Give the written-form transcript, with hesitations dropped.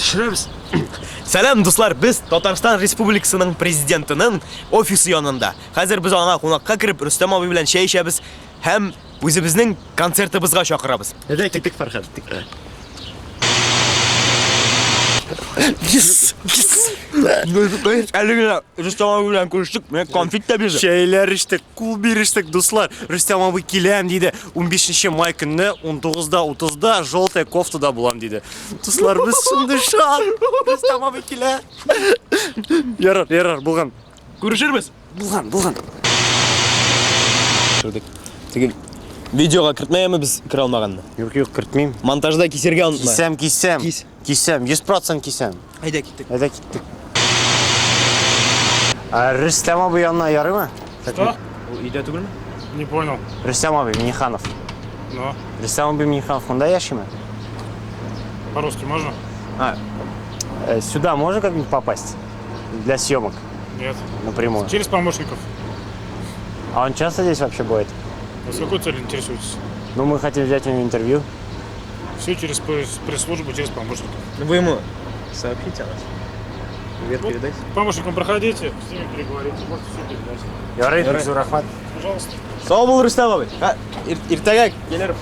Шүрәбез. Сәлем, дуслар, біз Татарстан Республикасының президентінің офисы янында. Хәзер біз ана қонаққа кіріп, Рүстем абый белән шәй эчәбез һәм үзебезнең концертыбызга чакырабыз. Әдә киттек, Фәрхәт. Әле генә Рүстем абый белән күрештек, мен конфет тә бирде. Шәйләр иштек, кул бирештек, дуслар. Рүстем абый киләм диде. 15 май көнне 19:30-да желтая кофтада булам диде. Дуслар, без шундый шат. Рүстем абый килә. Ярар, булган. Күрешербез. Булган. Тегел видеога кертмәйме без кер алмаганны? Юк, кертмим. Монтажда кисергә онытма. Кисәм. Кис. Кисәм, 100% кисәм. Әйдә киттек. Әдә киттек. Рүстем абый янына ярыймы? Что? Ул өйдә түгелме? Не понял. Рүстем абый Миниханов. Но Рүстем абый Миниханов монда яшиме? по-русски можно? Сюда можно как-нибудь попасть? Для съемок Нет. напрямую. Через помощников. А он часто здесь вообще будет? А с какой целью интересуетесь? Ну, мы хотим взять у него интервью. Все через пресс-службу, через помощников. Вы ему сообщите о нас. Привет Вот. передайте. К помощникам проходите, с ними переговорите, можете все передать. Ярый, бик зур рахмат. Пожалуйста. Сау бул, Рүстем абый. Иртәгә келербез.